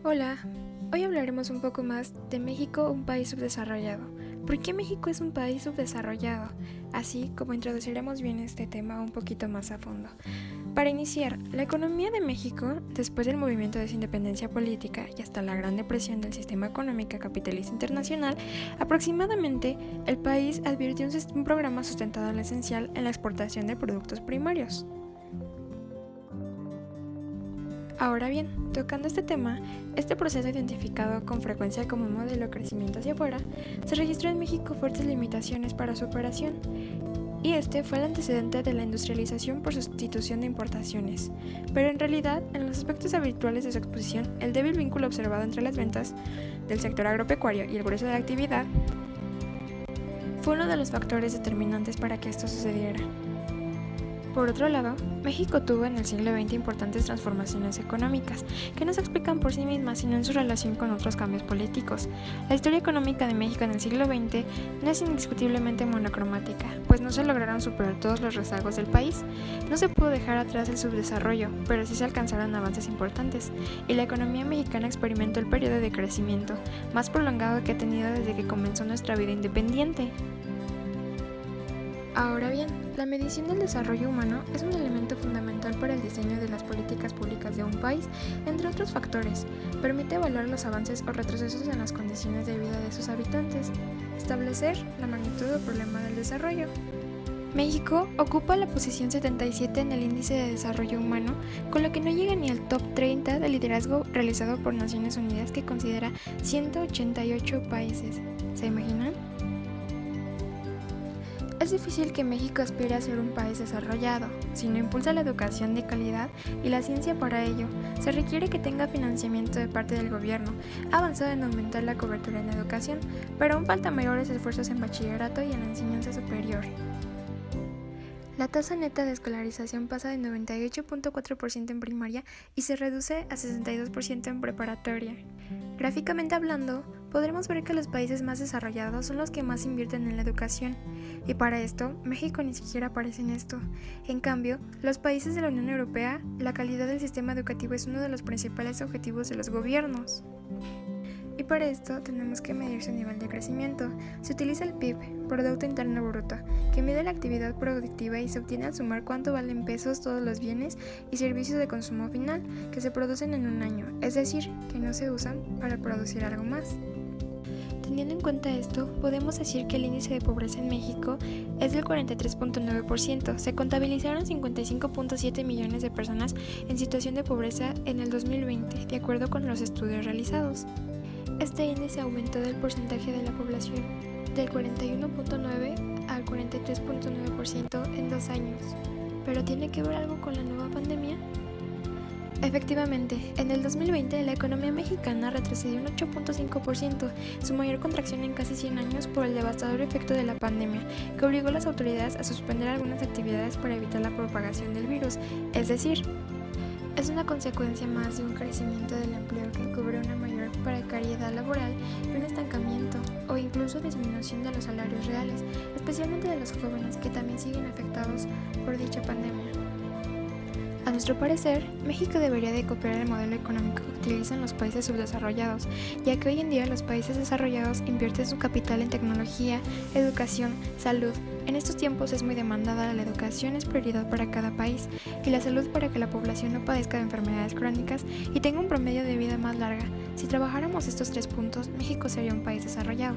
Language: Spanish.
Hola, hoy hablaremos un poco más de México, un país subdesarrollado. ¿Por qué México es un país subdesarrollado? Así como introduciremos bien este tema un poquito más a fondo. Para iniciar, la economía de México, después del movimiento de su independencia política y hasta la Gran Depresión del sistema económico capitalista internacional, aproximadamente el país advirtió un programa sustentado en lo esencial en la exportación de productos primarios. Ahora bien, tocando este tema, este proceso identificado con frecuencia como un modelo de crecimiento hacia afuera, se registró en México fuertes limitaciones para su operación, y este fue el antecedente de la industrialización por sustitución de importaciones. Pero en realidad, en los aspectos habituales de su exposición, el débil vínculo observado entre las ventas del sector agropecuario y el grueso de la actividad fue uno de los factores determinantes para que esto sucediera. Por otro lado, México tuvo en el siglo XX importantes transformaciones económicas, que no se explican por sí mismas sino en su relación con otros cambios políticos. La historia económica de México en el siglo XX no es indiscutiblemente monocromática, pues no se lograron superar todos los rezagos del país. No se pudo dejar atrás el subdesarrollo, pero sí se alcanzaron avances importantes, y la economía mexicana experimentó el periodo de crecimiento más prolongado que ha tenido desde que comenzó nuestra vida independiente. Ahora bien, la medición del desarrollo humano es un elemento fundamental para el diseño de las políticas públicas de un país, entre otros factores. Permite evaluar los avances o retrocesos en las condiciones de vida de sus habitantes, establecer la magnitud del problema del desarrollo. México ocupa la posición 77 en el índice de desarrollo humano, con lo que no llega ni al top 30 de liderazgo realizado por Naciones Unidas, que considera 188 países. ¿Se imaginan? Es difícil que México aspire a ser un país desarrollado, si no impulsa la educación de calidad y la ciencia para ello. Se requiere que tenga financiamiento de parte del gobierno, ha avanzado en aumentar la cobertura en educación, pero aún faltan mayores esfuerzos en bachillerato y en la enseñanza superior. La tasa neta de escolarización pasa de 98.4% en primaria y se reduce a 62% en preparatoria. Gráficamente hablando, podremos ver que los países más desarrollados son los que más invierten en la educación, y para esto, México ni siquiera aparece en esto. En cambio, los países de la Unión Europea, la calidad del sistema educativo es uno de los principales objetivos de los gobiernos. Y para esto tenemos que medir su nivel de crecimiento. Se utiliza el PIB, Producto Interno Bruto, que mide la actividad productiva y se obtiene al sumar cuánto valen pesos todos los bienes y servicios de consumo final que se producen en un año, es decir, que no se usan para producir algo más. Teniendo en cuenta esto, podemos decir que el índice de pobreza en México es del 43.9%. Se contabilizaron 55.7 millones de personas en situación de pobreza en el 2020, de acuerdo con los estudios realizados. Este índice aumentó del porcentaje de la población del 41.9 al 43.9% en 2 años. ¿Pero tiene que ver algo con la nueva pandemia? Efectivamente, en el 2020 la economía mexicana retrocedió un 8.5%, su mayor contracción en casi 100 años por el devastador efecto de la pandemia, que obligó a las autoridades a suspender algunas actividades para evitar la propagación del virus, es decir, es una consecuencia más de un crecimiento del empleo que cubre una mayor precariedad laboral y un estancamiento o incluso disminución de los salarios reales, especialmente de los jóvenes que también siguen afectados por dicha pandemia. A nuestro parecer, México debería de copiar el modelo económico que utilizan los países subdesarrollados, ya que hoy en día los países desarrollados invierten su capital en tecnología, educación, salud. En estos tiempos es muy demandada, la educación es prioridad para cada país y la salud para que la población no padezca de enfermedades crónicas y tenga un promedio de vida más larga. Si trabajáramos estos 3 puntos, México sería un país desarrollado.